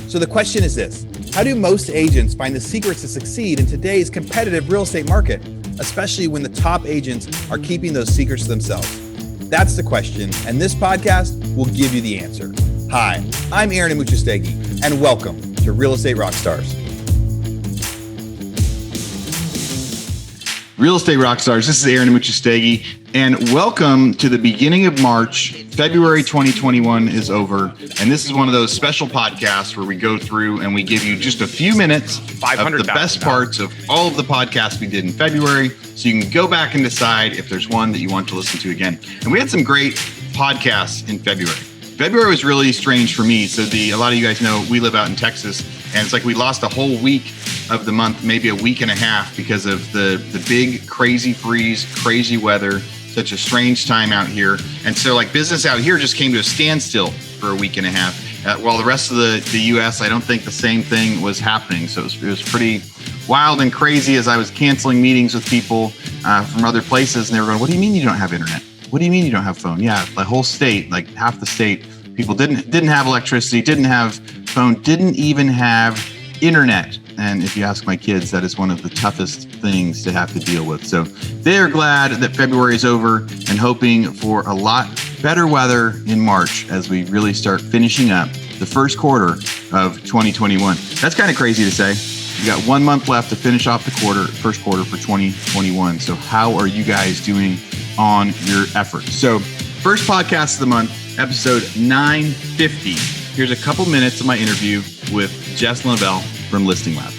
So the question is this: how do most agents find the secrets to succeed in today's competitive real estate market, especially when the top agents are keeping those secrets to themselves? That's the question, and this podcast will give you the answer. Hi, I'm Aaron Amuchastegui, and welcome to Real Estate Rockstars. Real Estate Rockstars, this is Aaron Amuchastegui, and welcome to the beginning of March. February 2021 is over, and this is one of those special podcasts where we go through and we give you just a few minutes of the best parts of all of the podcasts we did in February, so you can go back and decide if there's one that you want to listen to again. And we had some great podcasts in February. February was really strange for me. So a lot of you guys know we live out in Texas, and it's like we lost a whole week of the month, maybe a week and a half, because of the big crazy freeze, crazy weather, such a strange time out here. And so like business out here just came to a standstill for a week and a half. While the rest of the US, I don't think the same thing was happening. So it was pretty wild and crazy as I was canceling meetings with people from other places, and they were going, "What do you mean you don't have internet? What do you mean you don't have phone?" Yeah, the whole state, like half the state, people didn't have electricity, didn't have phone, didn't even have internet. And if you ask my kids, that is one of the toughest things to have to deal with. So they're glad that February is over and hoping for a lot better weather in March as we really start finishing up the first quarter of 2021. That's kind of crazy to say. You got 1 month left to finish off the first quarter for 2021. So how are you guys doing on your efforts? So first podcast of the month, episode 950. Here's a couple minutes of my interview with Jess Linneville from Listing Lab.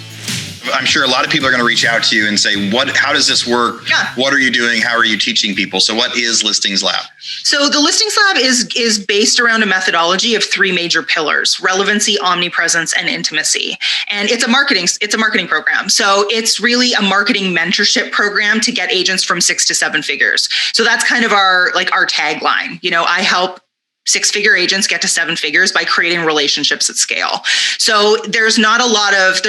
I'm sure a lot of people are going to reach out to you and say, how does this work? Yeah. What are you doing? How are you teaching people? So what is Listings Lab? So the Listings Lab is based around a methodology of three major pillars: relevancy, omnipresence, and intimacy. And it's a marketing program. So it's really a marketing mentorship program to get agents from 6 to 7 figures. So that's kind of our tagline. You know, I help 6-figure agents get to 7 figures by creating relationships at scale. So there's not a lot of,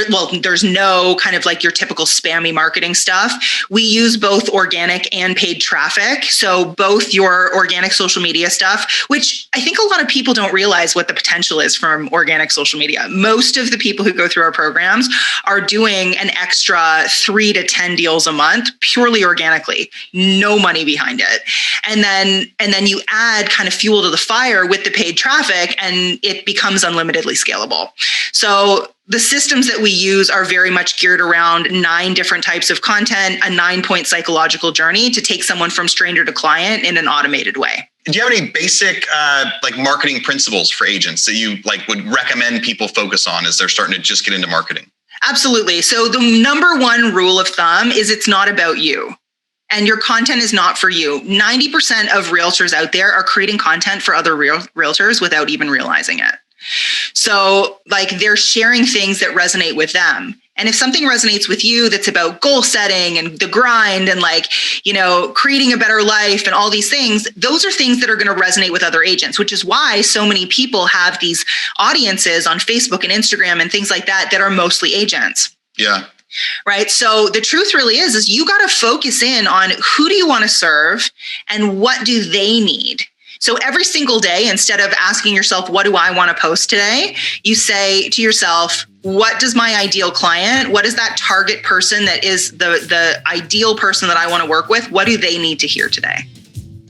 there's no kind of like your typical spammy marketing stuff. We use both organic and paid traffic. So both your organic social media stuff, which I think a lot of people don't realize what the potential is from organic social media. Most of the people who go through our programs are doing an extra 3 to 10 deals a month purely organically, no money behind it. And then you add kind of fuel to the fire with the paid traffic, and it becomes unlimitedly scalable. So the systems that we use are very much geared around 9 different types of content, a 9-point psychological journey to take someone from stranger to client in an automated way. Do you have any basic marketing principles for agents that you would recommend people focus on as they're starting to just get into marketing? Absolutely. So the number one rule of thumb is it's not about you. And your content is not for you. 90% of realtors out there are creating content for other realtors without even realizing it. So they're sharing things that resonate with them. And if something resonates with you that's about goal setting and the grind and creating a better life and all these things, those are things that are going to resonate with other agents, which is why so many people have these audiences on Facebook and Instagram and things like that are mostly agents. Yeah. Right. So the truth really is you got to focus in on who do you want to serve and what do they need? So every single day, instead of asking yourself, what do I want to post today? You say to yourself, what does my ideal client, what is that target person that is the ideal person that I want to work with? What do they need to hear today?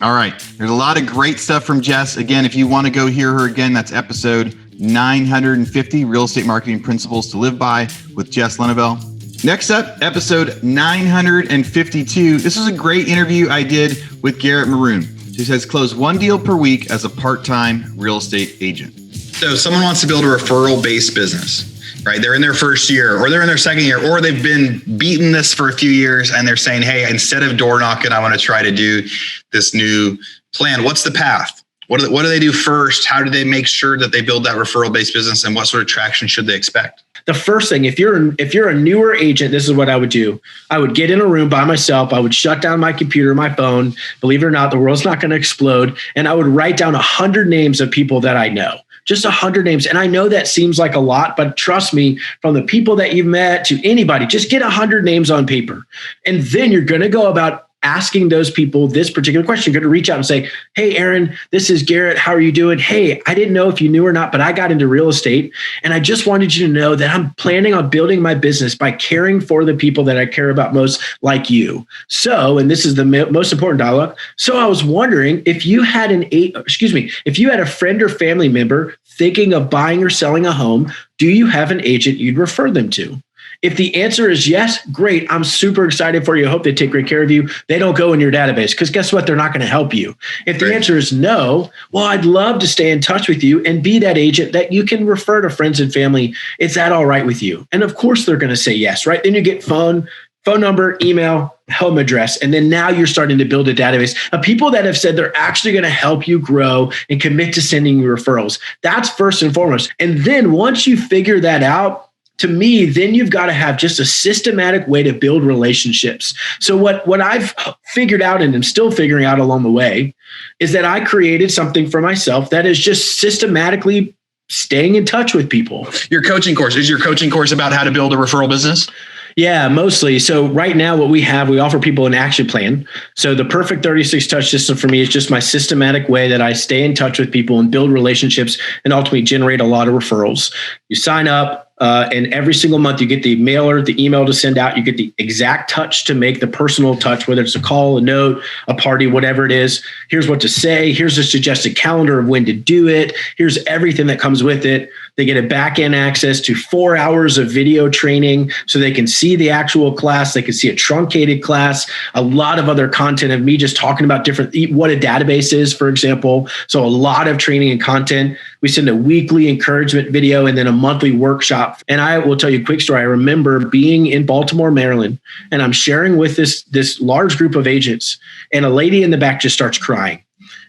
All right. There's a lot of great stuff from Jess. Again, if you want to go hear her again, that's episode 950, Real Estate Marketing Principles to Live By with Jess Linneville. Next up, episode 952. This is a great interview I did with Garrett Maroon, who says close 1 deal per week as a part-time real estate agent. So someone wants to build a referral-based business, right? They're in their first year or they're in their second year, or they've been beating this for a few years and they're saying, hey, instead of door knocking, I want to try to do this new plan. What's the path? What do they do first? How do they make sure that they build that referral-based business, and what sort of traction should they expect? The first thing, if you're a newer agent, this is what I would do. I would get in a room by myself. I would shut down my computer, my phone. Believe it or not, the world's not going to explode. And I would write down 100 names of people that I know. Just 100 names. And I know that seems like a lot, but trust me, from the people that you've met to anybody, just get 100 names on paper. And then you're going to go about asking those people this particular question. You're going to reach out and say, hey, Aaron, this is Garrett. How are you doing? Hey, I didn't know if you knew or not, but I got into real estate. And I just wanted you to know that I'm planning on building my business by caring for the people that I care about most, like you. So, and this is the most important dialogue. So I was wondering if you had if you had a friend or family member thinking of buying or selling a home, do you have an agent you'd refer them to? If the answer is yes, great. I'm super excited for you. I hope they take great care of you. They don't go in your database because guess what? They're not going to help you. If the answer is no, well, I'd love to stay in touch with you and be that agent that you can refer to friends and family. Is that all right with you? And of course, they're going to say yes, right? Then you get phone number, email, home address. And then now you're starting to build a database of people that have said they're actually going to help you grow and commit to sending you referrals. That's first and foremost. And then once you figure that out, to me, then you've got to have just a systematic way to build relationships. So what I've figured out and am still figuring out along the way is that I created something for myself that is just systematically staying in touch with people. Your coaching course, is your coaching course about how to build a referral business? Yeah, mostly. So right now what we offer people an action plan. So the perfect 36 touch system for me is just my systematic way that I stay in touch with people and build relationships and ultimately generate a lot of referrals. You sign up. And every single month you get the mailer, the email to send out. You get the exact touch to make the personal touch, whether it's a call, a note, a party, whatever it is. Here's what to say. Here's a suggested calendar of when to do it. Here's everything that comes with it. They get a back-end access to 4 hours of video training so they can see the actual class. They can see a truncated class, a lot of other content of me just talking about what a database is, for example. So a lot of training and content. We send a weekly encouragement video and then a monthly workshop. And I will tell you a quick story. I remember being in Baltimore, Maryland, and I'm sharing with this large group of agents, and a lady in the back just starts crying.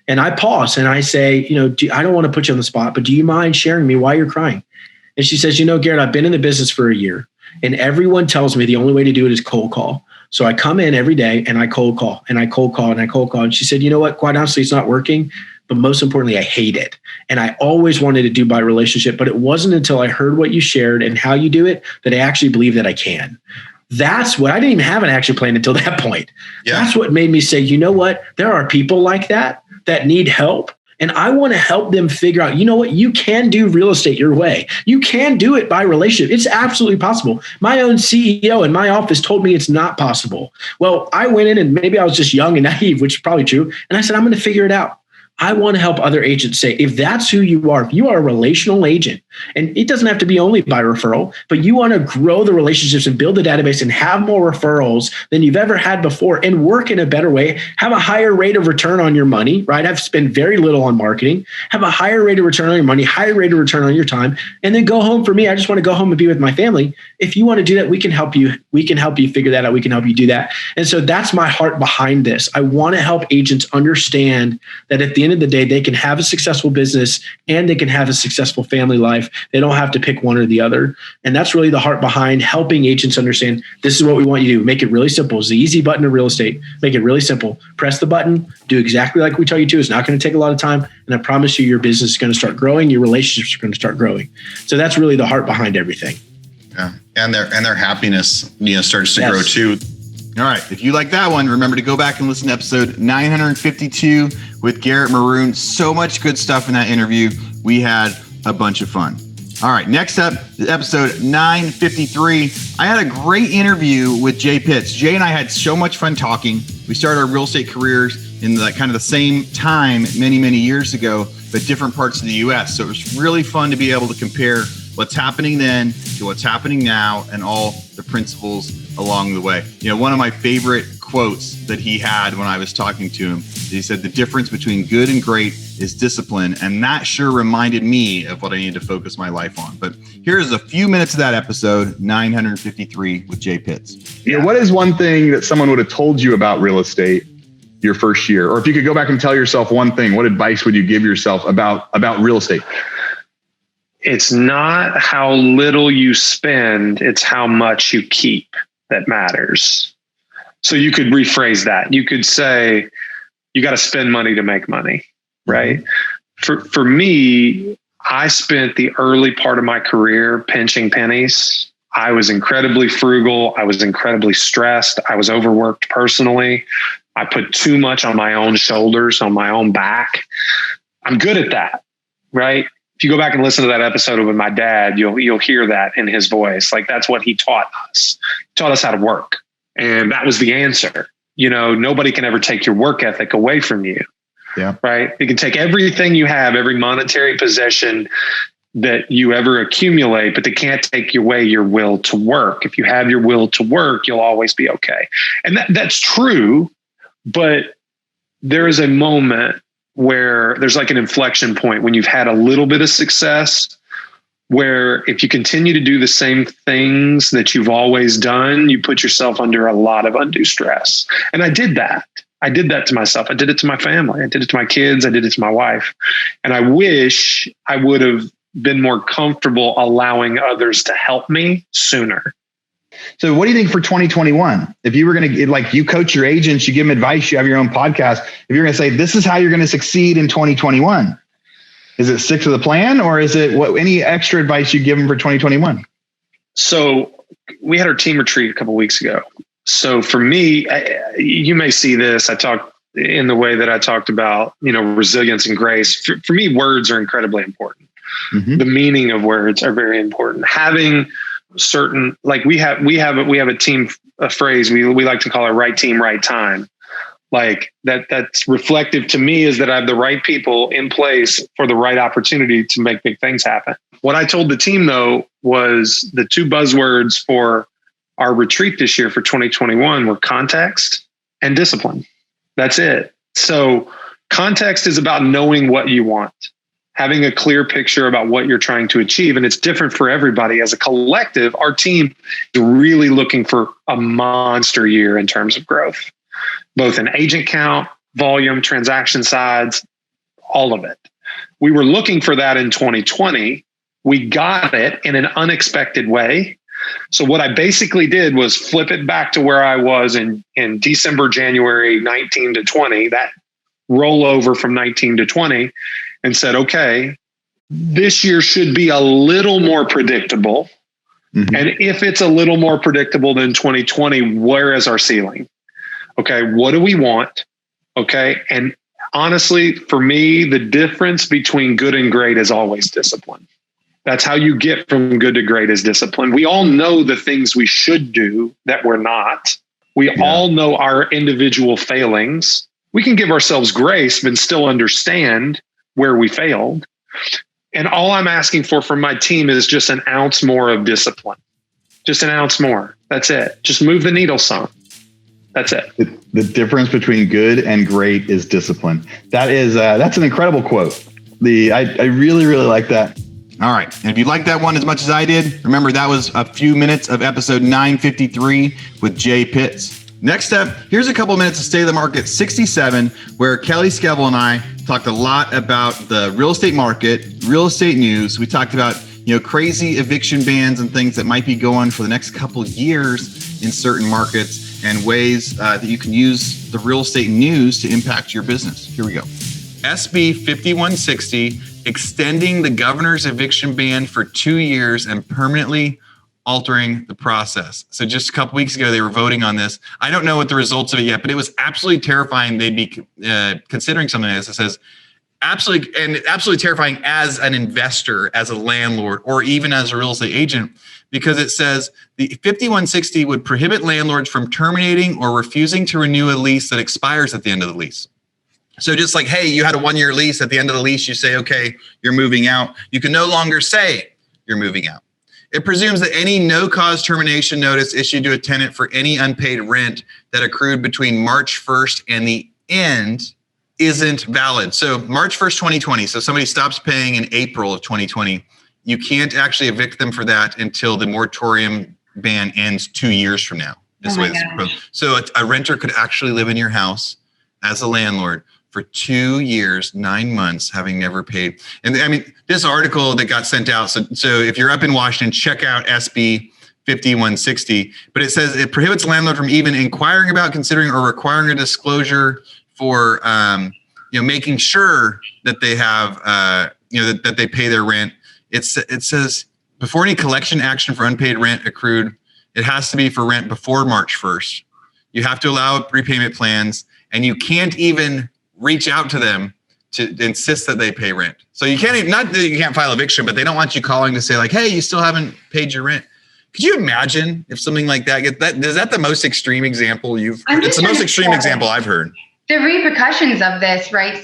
And I pause and I say, I don't want to put you on the spot, but do you mind sharing me why you're crying? And she says, Garrett, I've been in the business for a year, and everyone tells me the only way to do it is cold call. So I come in every day and I cold call and I cold call and I cold call. And she said, you know what? Quite honestly, it's not working. But most importantly, I hate it. And I always wanted to do by relationship, but it wasn't until I heard what you shared and how you do it that I actually believe that I can. That's what I didn't even have an action plan until that point. Yeah. That's what made me say, you know what? There are people like that need help. And I want to help them figure out, you know what? You can do real estate your way. You can do it by relationship. It's absolutely possible. My own CEO in my office told me it's not possible. Well, I went in and maybe I was just young and naive, which is probably true. And I said, I'm going to figure it out. I want to help other agents say, if that's who you are, if you are a relational agent, and it doesn't have to be only by referral, but you want to grow the relationships and build the database and have more referrals than you've ever had before and work in a better way, have a higher rate of return on your money, right? I've spent very little on marketing, have a higher rate of return on your money, higher rate of return on your time, and then go home. For me, I just want to go home and be with my family. If you want to do that, we can help you. We can help you figure that out. We can help you do that. And so that's my heart behind this. I want to help agents understand that at the end of the day, they can have a successful business and they can have a successful family life. They don't have to pick one or the other. And that's really the heart behind helping agents understand this is what we want you to do. Make it really simple. It's the easy button of real estate. Make it really simple. Press the button, do exactly like we tell you to. It's not going to take a lot of time. And I promise you, your business is going to start growing. Your relationships are going to start growing. So that's really the heart behind everything. Yeah. And their happiness, starts to grow too. All right. If you like that one, remember to go back and listen to episode 952 with Garrett Maroon. So much good stuff in that interview. We had a bunch of fun. All right. Next up, episode 953. I had a great interview with Jay Pitts. Jay and I had so much fun talking. We started our real estate careers in the kind of the same time many, many years ago, but different parts of the U.S. So it was really fun to be able to compare what's happening then to what's happening now and all the principles along the way. One of my favorite quotes that he had when I was talking to him, he said, the difference between good and great is discipline. And that sure reminded me of what I need to focus my life on. But here's a few minutes of that episode, 953 with Jay Pitts. What is one thing that someone would have told you about real estate your first year? Or if you could go back and tell yourself one thing, what advice would you give yourself about real estate? It's not how little you spend, it's how much you keep that matters. So you could rephrase that. You could say, you got to spend money to make money, right? For me, I spent the early part of my career pinching pennies. I was incredibly frugal. I was incredibly stressed. I was overworked personally. I put too much on my own shoulders, on my own back. I'm good at that, right? If you go back and listen to that episode with my dad, you'll hear that in his voice. Like, that's what he taught us. He taught us how to work. And that was the answer. Nobody can ever take your work ethic away from you. Yeah. Right. You can take everything you have, every monetary possession that you ever accumulate, but they can't take away your will to work. If you have your will to work, you'll always be okay. And that's true. But there is a moment where there's like an inflection point when you've had a little bit of success, where if you continue to do the same things that you've always done, you put yourself under a lot of undue stress. And I did that. I did that to myself. I did it to my family. I did it to my kids. I did it to my wife. And I wish I would have been more comfortable allowing others to help me sooner. So what do you think for 2021? If you were going to, like, you coach your agents, you give them advice, you have your own podcast. If you're going to say, this is how you're going to succeed in 2021, is it stick to the plan, or is it any extra advice you give them for 2021? So we had our team retreat a couple of weeks ago. So for me, you may see this. I talked in the way that I talked about, resilience and grace. For me, words are incredibly important. Mm-hmm. The meaning of words are very important. Having certain, like we have a team, a phrase we like to call it right team, right time. Like that's reflective to me is that I have the right people in place for the right opportunity to make big things happen. What I told the team, though, was the two buzzwords for our retreat this year for 2021 were context and discipline. That's it. So context is about knowing what you want, having a clear picture about what you're trying to achieve. And it's different for everybody. As a collective, our team is really looking for a monster year in terms of growth, both in agent count, volume, transaction sides, all of it. We were looking for that in 2020. We got it in an unexpected way. So what I basically did was flip it back to where I was in December, January 19 to 20, that rollover from 19 to 20, and said, okay, this year should be a little more predictable. Mm-hmm. And if it's a little more predictable than 2020, where is our ceiling? Okay, what do we want? Okay, and honestly, for me, the difference between good and great is always discipline. That's how you get from good to great, is discipline. We all know the things we should do that we're not. We all know our individual failings. We can give ourselves grace, but still understand where we failed. And all I'm asking for from my team is just an ounce more of discipline. Just an ounce more. That's it. Just move the needle some. That's it. The difference between good and great is discipline. That's an incredible quote. I really, really like that. All right. And if you like that one as much as I did, remember that was a few minutes of episode 953 with Jay Pitts. Next up, here's a couple minutes of State of the Market 67, where Kelly Skevel and I talked a lot about the real estate market, real estate news. We talked about, crazy eviction bans and things that might be going for the next couple of years in certain markets, and ways that you can use the real estate news to impact your business. Here we go. SB 5160, extending the governor's eviction ban for 2 years and permanently altering the process. So just a couple weeks ago, they were voting on this. I don't know what the results of it yet, but it was absolutely terrifying. They'd be considering something like this. It says absolutely terrifying as an investor, as a landlord, or even as a real estate agent, because it says the 5160 would prohibit landlords from terminating or refusing to renew a lease that expires at the end of the lease. So just like, hey, you had a 1-year lease. At the end of the lease, you say, okay, you're moving out. You can no longer say you're moving out. It presumes that any no-cause termination notice issued to a tenant for any unpaid rent that accrued between March 1st and the end isn't valid. So March 1st, 2020. So somebody stops paying in April of 2020. You can't actually evict them for that until the moratorium ban ends 2 years from now. This way it's proposed. So a renter could actually live in your house as a landlord for 2 years, 9 months, having never paid. And I mean, this article that got sent out. So if you're up in Washington, check out SB 5160. But it says it prohibits landlord from even inquiring about, considering, or requiring a disclosure for, making sure that they have, that they pay their rent. It says before any collection action for unpaid rent accrued, it has to be for rent before March 1st. You have to allow repayment plans, and you can't even reach out to them to insist that they pay rent. So you can't even, not that you can't file eviction, but they don't want you calling to say like, hey, you still haven't paid your rent. Could you imagine if something like that is that the most extreme example it's the most extreme example I've heard. The repercussions of this, right?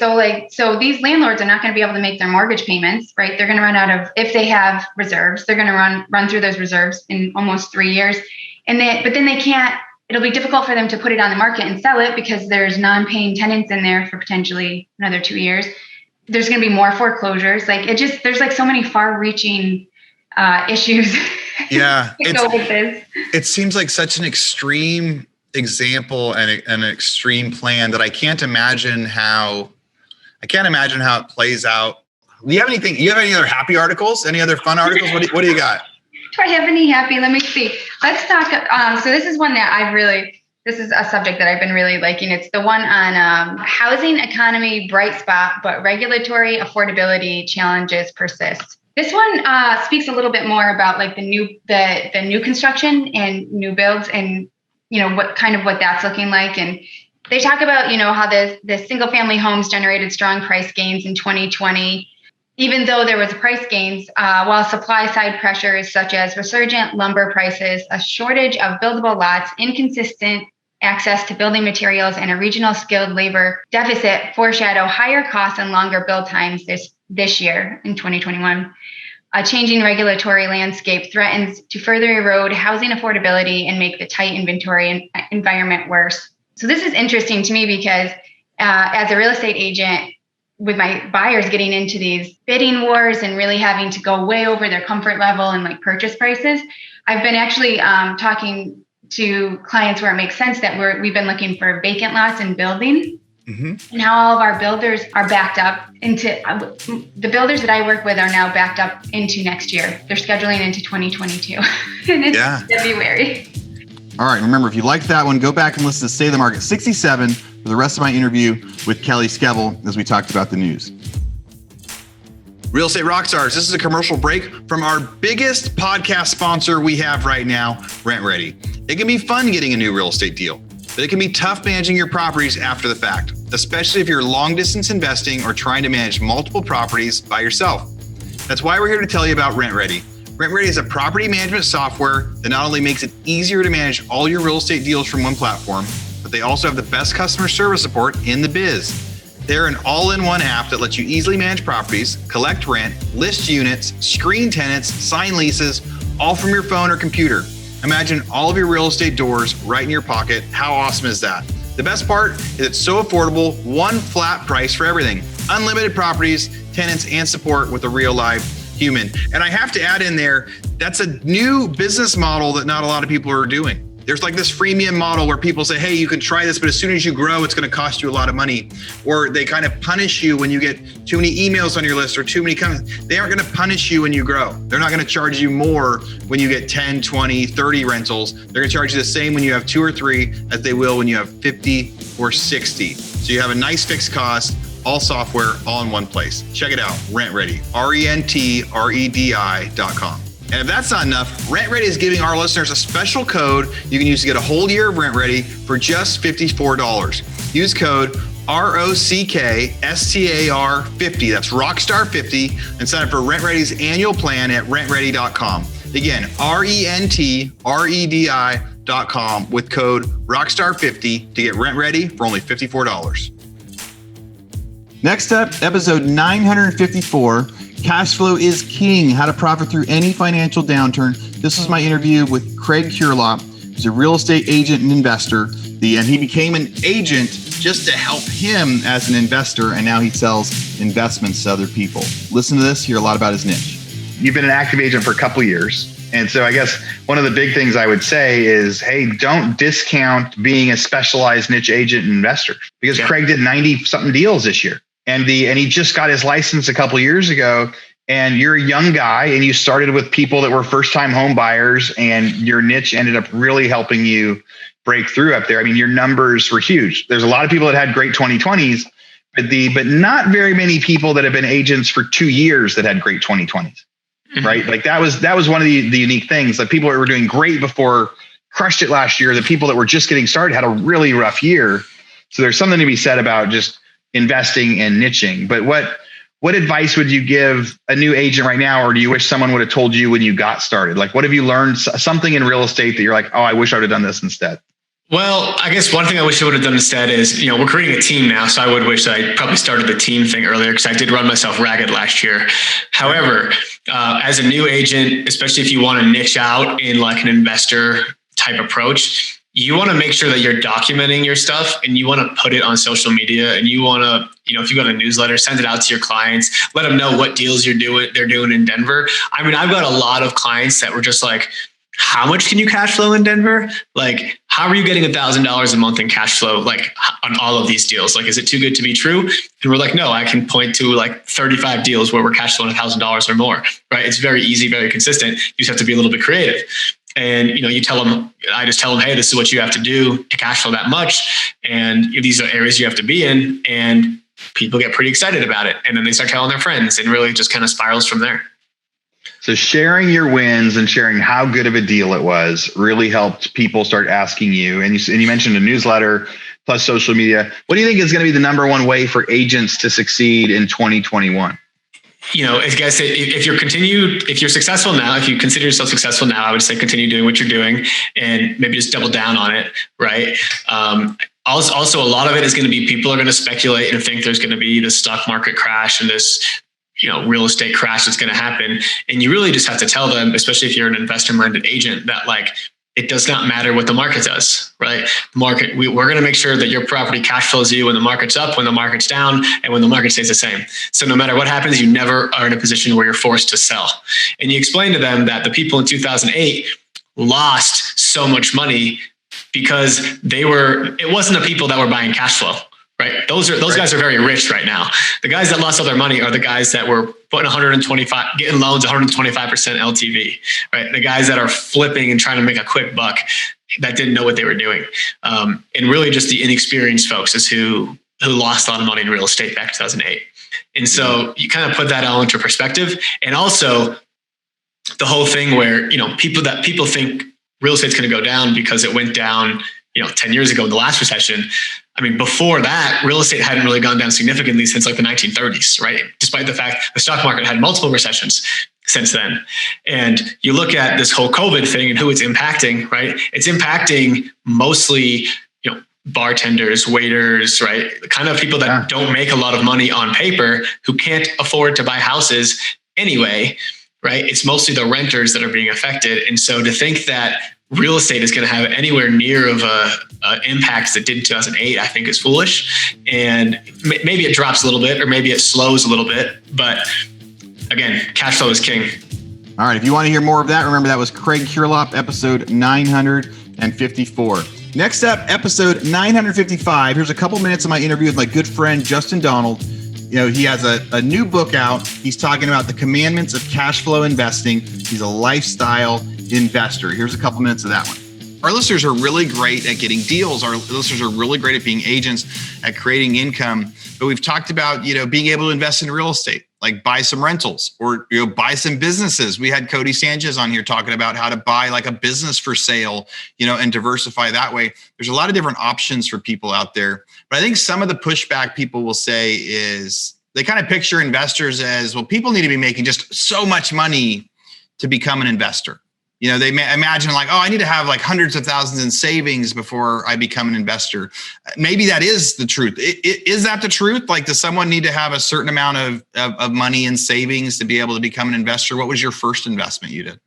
So these landlords are not going to be able to make their mortgage payments, right? They're going to run out of, if they have reserves, they're going to run through those reserves in almost 3 years. But then they can't, it'll be difficult for them to put it on the market and sell it because there's non-paying tenants in there for potentially another 2 years. There's going to be more foreclosures. There's like so many far-reaching issues. Yeah. It seems like such an extreme example and an extreme plan that I can't imagine how it plays out. Do you have anything? You have any other happy articles? Any other fun articles? What do you got? Do I have any happy? Let me see. Let's talk. So this is one that this is a subject that I've been really liking. It's the one on housing economy bright spot, but regulatory affordability challenges persist. This one speaks a little bit more about like the new construction and new builds and, what that's looking like. And they talk about, how the single family homes generated strong price gains in 2020, even though there was price gains, while supply side pressures such as resurgent lumber prices, a shortage of buildable lots, inconsistent access to building materials, and a regional skilled labor deficit foreshadow higher costs and longer build times this year in 2021. A changing regulatory landscape threatens to further erode housing affordability and make the tight inventory environment worse. So this is interesting to me because as a real estate agent, with my buyers getting into these bidding wars and really having to go way over their comfort level and like purchase prices, I've been actually talking to clients where it makes sense that we've been looking for vacant lots and building. Mm-hmm. Now all of our builders are backed up into the builders that I work with are now backed up into next year. They're scheduling into 2022 and it's February. All right. Remember, if you liked that one, go back and listen to Stay the Market 67 for the rest of my interview with Kelly Skevel as we talked about the news. Real Estate Rockstars, this is a commercial break from our biggest podcast sponsor we have right now, RentRedi. It can be fun getting a new real estate deal, but it can be tough managing your properties after the fact, especially if you're long distance investing or trying to manage multiple properties by yourself. That's why we're here to tell you about RentRedi. RentRedi is a property management software that not only makes it easier to manage all your real estate deals from one platform, but they also have the best customer service support in the biz. They're an all-in-one app that lets you easily manage properties, collect rent, list units, screen tenants, sign leases, all from your phone or computer. Imagine all of your real estate doors right in your pocket. How awesome is that? The best part is it's so affordable, one flat price for everything. Unlimited properties, tenants, and support with a real live human. And I have to add in there, that's a new business model that not a lot of people are doing. There's like this freemium model where people say, hey, you can try this, but as soon as you grow, it's going to cost you a lot of money. Or they kind of punish you when you get too many emails on your list or too many comments. They aren't going to punish you when you grow. They're not going to charge you more when you get 10, 20, 30 rentals. They're going to charge you the same when you have 2 or 3 as they will when you have 50 or 60. So you have a nice fixed cost, all software, all in one place. Check it out, RentRedi, RENTREDI.com. And if that's not enough, RentRedi is giving our listeners a special code you can use to get a whole year of RentRedi for just $54. Use code ROCKSTAR50, that's Rockstar50, and sign up for RentRedi's annual plan at rentredi.com. Again, RENTREDI.com with code Rockstar50 to get RentRedi for only $54. Next up, episode 954. Cash flow is king, how to profit through any financial downturn. This was my interview with Craig Curelop, who's a real estate agent and investor. And he became an agent just to help him as an investor, and now he sells investments to other people. Listen to this, hear a lot about his niche. You've been an active agent for a couple of years. And so I guess one of the big things I would say is, hey, don't discount being a specialized niche agent and investor, because Craig did 90 something deals this year. And he just got his license a couple of years ago, and you're a young guy and you started with people that were first time home buyers, and your niche ended up really helping you break through up there. I mean, your numbers were huge. There's a lot of people that had great 2020s, but not very many people that have been agents for 2 years that had great 2020s, right? Like that was one of the unique things. Like people that were doing great before crushed it last year. The people that were just getting started had a really rough year. So there's something to be said about just investing and niching. But what advice would you give a new agent right now, or do you wish someone would have told you when you got started? Like, what have you learned, something in real estate that you're like, oh, I wish I would have done this instead? Well, I guess one thing I wish I would have done instead is, we're creating a team now. So I would wish I probably started the team thing earlier, because I did run myself ragged last year. However, as a new agent, especially if you want to niche out in like an investor type approach, you want to make sure that you're documenting your stuff, and you want to put it on social media, and you want to, if you got a newsletter, send it out to your clients, let them know what deals they're doing in Denver. I mean, I've got a lot of clients that were just like, how much can you cash flow in Denver? Like, how are you getting $1,000 a month in cash flow, like on all of these deals? Like, is it too good to be true? And we're like, no, I can point to like 35 deals where we're cash flowing $1,000 or more, right? It's very easy, very consistent. You just have to be a little bit creative. And, I just tell them, hey, this is what you have to do to cash flow that much. And these are areas you have to be in. And people get pretty excited about it. And then they start telling their friends, and really just kind of spirals from there. So sharing your wins and sharing how good of a deal it was really helped people start asking you. And you mentioned a newsletter plus social media. What do you think is going to be the number one way for agents to succeed in 2021? If you're successful now, if you consider yourself successful now, I would say continue doing what you're doing and maybe just double down on it. Right. Also, a lot of it is going to be, people are going to speculate and think there's going to be this stock market crash and this, real estate crash that's going to happen. And you really just have to tell them, especially if you're an investor minded agent, that like, it does not matter what the market does, right? The market, we're going to make sure that your property cash flows you when the market's up, when the market's down, and when the market stays the same. So no matter what happens, you never are in a position where you're forced to sell. And you explain to them that the people in 2008 lost so much money because it wasn't the people that were buying cash flow, right? Those guys are very rich right now. The guys that lost all their money are the guys that were putting getting loans 125% LTV, right? The guys that are flipping and trying to make a quick buck that didn't know what they were doing. And really just the inexperienced folks is who lost a lot of money in real estate back in 2008. And so you kind of put that all into perspective. And also the whole thing where, people think real estate's going to go down because it went down, 10 years ago in the last recession. I mean, before that, real estate hadn't really gone down significantly since like the 1930s, right? Despite the fact the stock market had multiple recessions since then. And you look at this whole COVID thing and who it's impacting, right? It's impacting mostly, bartenders, waiters, right? The kind of people that don't make a lot of money on paper, who can't afford to buy houses anyway, right? It's mostly the renters that are being affected. And so to think that real estate is going to have anywhere near of a impact as it did in 2008, I think is foolish. And maybe it drops a little bit, or maybe it slows a little bit. But again, cash flow is king. All right. If you want to hear more of that, remember that was Craig Curelop, episode 954. Next up, episode 955. Here's a couple minutes of my interview with my good friend, Justin Donald. He has a new book out. He's talking about the commandments of cash flow investing. He's a lifestyle investor. Here's a couple minutes of that one. Our listeners are really great at getting deals. Our listeners are really great at being agents, at creating income. But we've talked about, being able to invest in real estate, like buy some rentals or, buy some businesses. We had Cody Sanchez on here talking about how to buy like a business for sale, and diversify that way. There's a lot of different options for people out there. But I think some of the pushback people will say is they kind of picture investors as, well, people need to be making just so much money to become an investor. They may imagine like, oh, I need to have like hundreds of thousands in savings before I become an investor. Maybe that is the truth. Is that the truth? Like, does someone need to have a certain amount of money in savings to be able to become an investor? What was your first investment you did?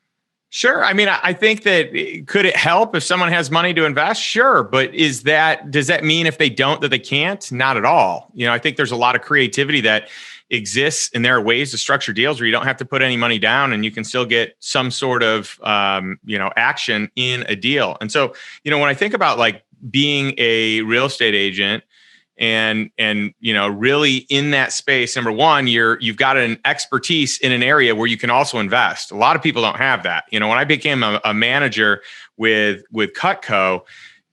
Sure. I mean, I think that could it help if someone has money to invest? Sure. But does that mean if they don't, that they can't? Not at all. I think there's a lot of creativity that exists, and there are ways to structure deals where you don't have to put any money down and you can still get some sort of, action in a deal. And so, when I think about like being a real estate agent and really in that space, number one, you've got an expertise in an area where you can also invest. A lot of people don't have that. When I became a manager with Cutco,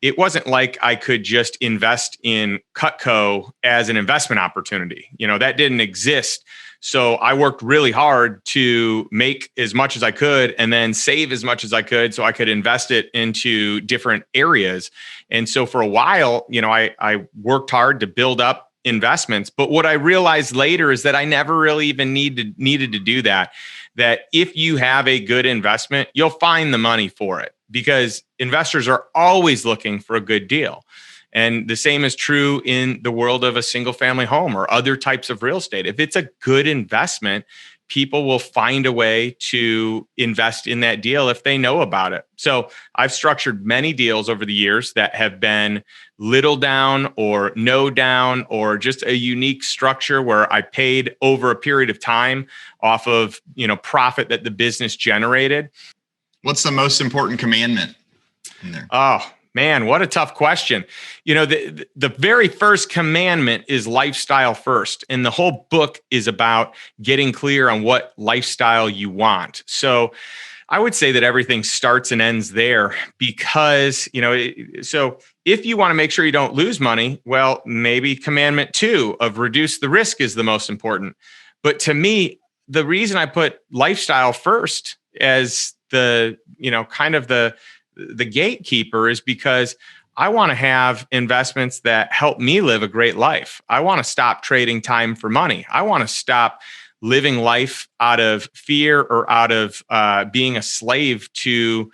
it wasn't like I could just invest in Cutco as an investment opportunity. That didn't exist So I worked really hard to make as much as I could and then save as much as I could so I could invest it into different areas. And so for a while, I worked hard to build up investments. But what I realized later is that I never really even needed to do that. That if you have a good investment, you'll find the money for it, because investors are always looking for a good deal. And the same is true in the world of a single family home or other types of real estate. If it's a good investment, people will find a way to invest in that deal if they know about it. So I've structured many deals over the years that have been little down or no down, or just a unique structure where I paid over a period of time off of, profit that the business generated. What's the most important commandment in there? Oh, man, what a tough question. The very first commandment is lifestyle first. And the whole book is about getting clear on what lifestyle you want. So I would say that everything starts and ends there, because, so if you want to make sure you don't lose money, well, maybe commandment 2 of reduce the risk is the most important. But to me, the reason I put lifestyle first as the gatekeeper is because I want to have investments that help me live a great life. I want to stop trading time for money. I want to stop living life out of fear or out of being a slave to,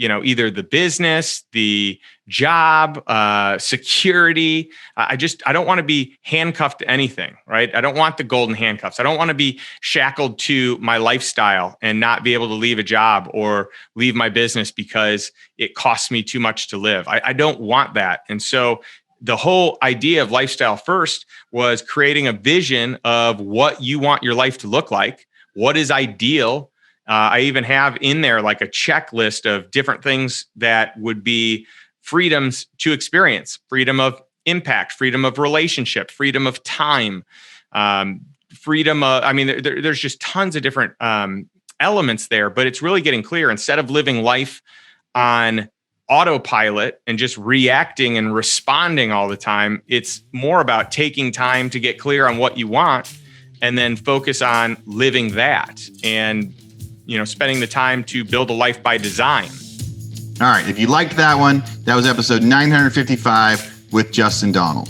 either the business, the job, security. I don't want to be handcuffed to anything, right? I don't want the golden handcuffs. I don't want to be shackled to my lifestyle and not be able to leave a job or leave my business because it costs me too much to live. I don't want that. And so the whole idea of lifestyle first was creating a vision of what you want your life to look like, what is ideal. I even have in there like a checklist of different things that would be freedoms to experience: freedom of impact, freedom of relationship, freedom of time, freedom of, there's just tons of different elements there, but it's really getting clear. Instead of living life on autopilot and just reacting and responding all the time, it's more about taking time to get clear on what you want and then focus on living that and, spending the time to build a life by design. All right. If you liked that one, that was episode 955 with Justin Donald.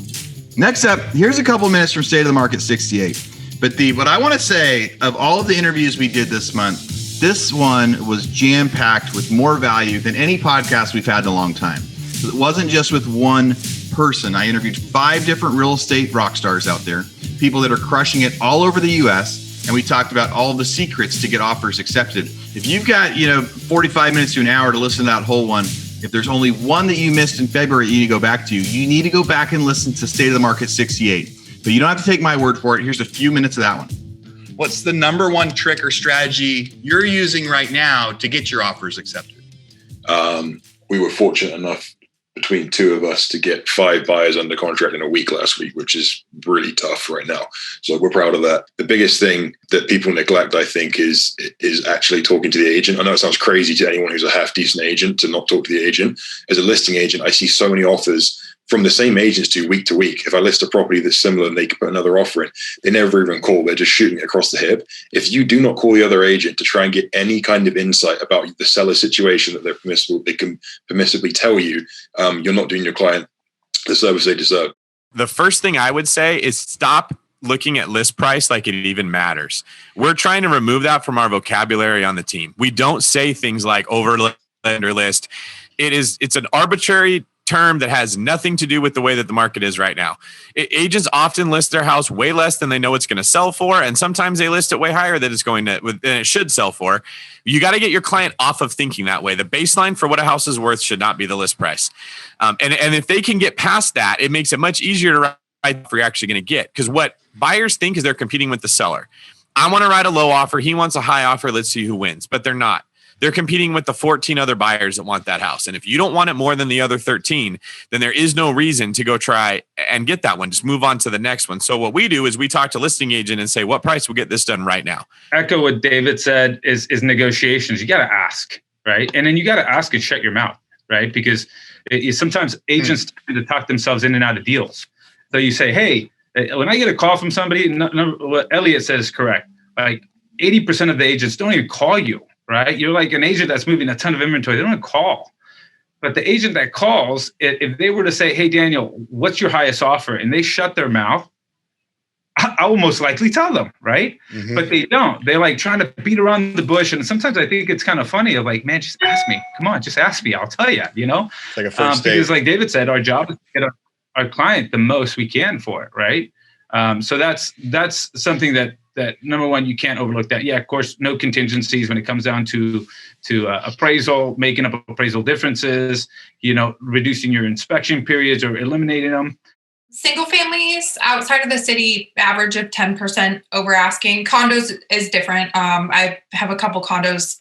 Next up, here's a couple minutes from State of the Market 68. But what I want to say, of all of the interviews we did this month, this one was jam-packed with more value than any podcast we've had in a long time. It wasn't just with one person. I interviewed 5 different real estate rock stars out there, people that are crushing it all over the U.S., and we talked about all the secrets to get offers accepted. If you've got, 45 minutes to an hour to listen to that whole one, if there's only one that you missed in February you need to go back to, you need to go back and listen to State of the Market 68. But you don't have to take my word for it. Here's a few minutes of that one. What's the number one trick or strategy you're using right now to get your offers accepted? We were fortunate enough between 2 of us to get 5 buyers under contract in a week last week, which is really tough right now. So we're proud of that. The biggest thing that people neglect, I think, is actually talking to the agent. I know it sounds crazy to anyone who's a half decent agent to not talk to the agent. As a listing agent, I see so many offers from the same agents to week. If I list a property that's similar and they can put another offer in, they never even call. They're just shooting it across the hip. If you do not call the other agent to try and get any kind of insight about the seller situation that they can permissibly tell you, you're not doing your client the service they deserve. The first thing I would say is stop looking at list price like it even matters. We're trying to remove that from our vocabulary on the team. We don't say things like over under list. It's an arbitrary term that has nothing to do with the way that the market is right now. Agents often list their house way less than they know it's going to sell for, and sometimes they list it way higher than it should sell for. You got to get your client off of thinking that way. The baseline for what a house is worth should not be the list price. And if they can get past that, it makes it much easier to write if you're actually going to get. Because what buyers think is they're competing with the seller. I want to write a low offer. He wants a high offer. Let's see who wins. But they're not. They're competing with the 14 other buyers that want that house. And if you don't want it more than the other 13, then there is no reason to go try and get that one. Just move on to the next one. So what we do is we talk to listing agent and say, what price will get this done right now? Echo what David said is negotiations. You got to ask, right? And then you got to ask and shut your mouth, right? Because sometimes agents tend to talk themselves in and out of deals. So you say, hey, When I get a call from somebody, what Elliot says is correct. Like 80% of the agents don't even call you, right? You're like an agent that's moving a ton of inventory. They don't even call. But the agent that calls, if they were to say, hey, Daniel, what's your highest offer? And they shut their mouth, I will most likely tell them, right? Mm-hmm. But they don't. They're like trying to beat around the bush. And sometimes I think it's kind of funny of like, man, just ask me. Come on, just ask me. I'll tell you, you know? It's like a first date. Because like David said, our job is to get our client the most we can for it, right? So that's something that number one, you can't overlook that. Yeah, of course, no contingencies when it comes down to appraisal, making up appraisal differences, you know, reducing your inspection periods or eliminating them. Single families outside of the city, average of 10% over asking. Condos is different. I have a couple condos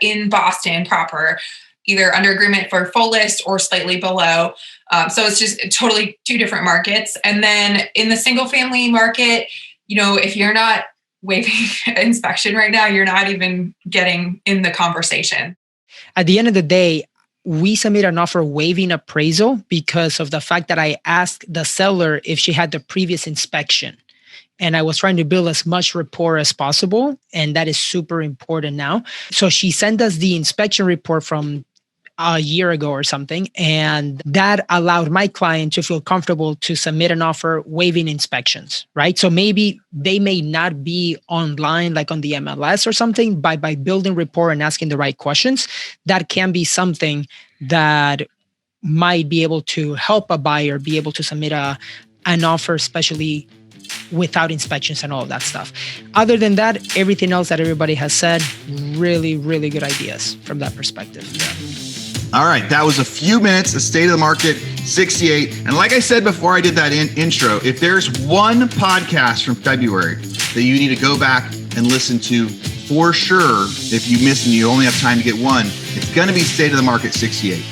in Boston proper, either under agreement for full list or slightly below. So it's just totally two different markets. And then in the single family market, you know, if you're not waiving inspection right now, you're not even getting in the conversation. At the end of the day, we submit an offer waiving appraisal because of the fact that I asked the seller if she had the previous inspection. And I was trying to build as much rapport as possible. And that is super important now. So she sent us the inspection report from a year ago or something. And that allowed my client to feel comfortable to submit an offer waiving inspections, right? So maybe they may not be online, like on the MLS or something, by building rapport and asking the right questions, that can be something that might be able to help a buyer be able to submit an offer, especially without inspections and all of that stuff. Other than that, everything else that everybody has said, really, really good ideas from that perspective. All right, that was a few minutes of State of the Market 68. And like I said before I did that intro, if there's one podcast from February that you need to go back and listen to for sure, if you miss and you only have time to get one, it's going to be State of the Market 68.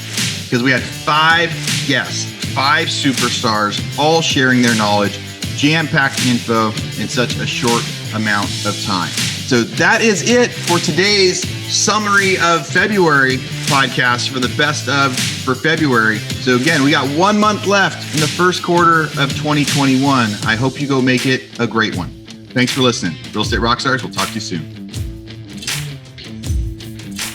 Because we had 5 guests, 5 superstars, all sharing their knowledge, jam-packed info in such a short amount of time. So that is it for today's summary of February podcast for the best of for February. So again, we got 1 month left in the first quarter of 2021. I hope you go make it a great one. Thanks for listening. Real Estate Rockstars, we'll talk to you soon.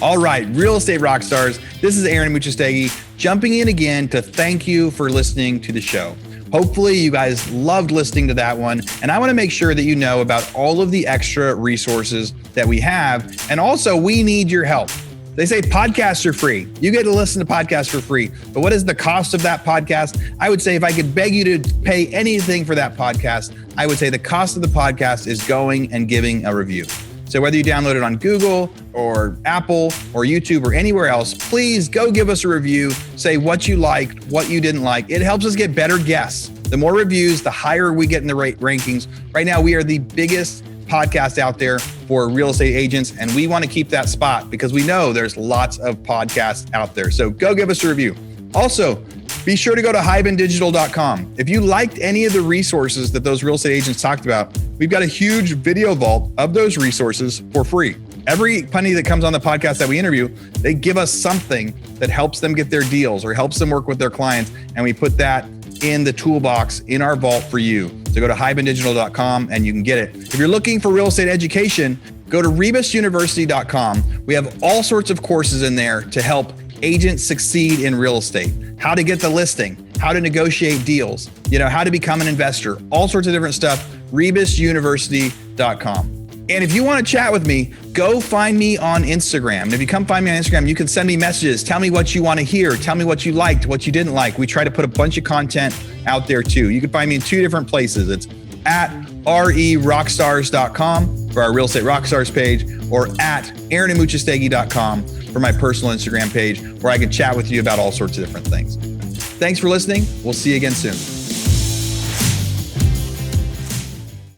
All right, Real Estate Rockstars, this is Aaron Muchastegui jumping in again to thank you for listening to the show. Hopefully you guys loved listening to that one. And I want to make sure that you know about all of the extra resources that we have. And also, we need your help. They say podcasts are free. You get to listen to podcasts for free. But what is the cost of that podcast? I would say if I could beg you to pay anything for that podcast, I would say the cost of the podcast is going and giving a review. So whether you download it on Google or Apple or YouTube or anywhere else, please go give us a review. Say what you liked, what you didn't like. It helps us get better guests. The more reviews, the higher we get in the rankings. Right now, we are the biggest podcast out there for real estate agents, and we want to keep that spot because we know there's lots of podcasts out there. So go give us a review. Also, be sure to go to hibandigital.com. If you liked any of the resources that those real estate agents talked about, we've got a huge video vault of those resources for free. Every penny that comes on the podcast that we interview, they give us something that helps them get their deals or helps them work with their clients. And we put that in the toolbox in our vault for you. So go to hibandigital.com and you can get it. If you're looking for real estate education, go to rebusuniversity.com. We have all sorts of courses in there to help agents succeed in real estate, how to get the listing, how to negotiate deals, how to become an investor, all sorts of different stuff, rebusuniversity.com. And if you want to chat with me, go find me on Instagram. And if you come find me on Instagram, you can send me messages. Tell me what you want to hear. Tell me what you liked, what you didn't like. We try to put a bunch of content out there too. You can find me in 2 different places. It's at rerockstars.com for our Real Estate Rockstars page, or at aaronandmuchastegui.com for my personal Instagram page, where I can chat with you about all sorts of different things. Thanks for listening. We'll see you again soon.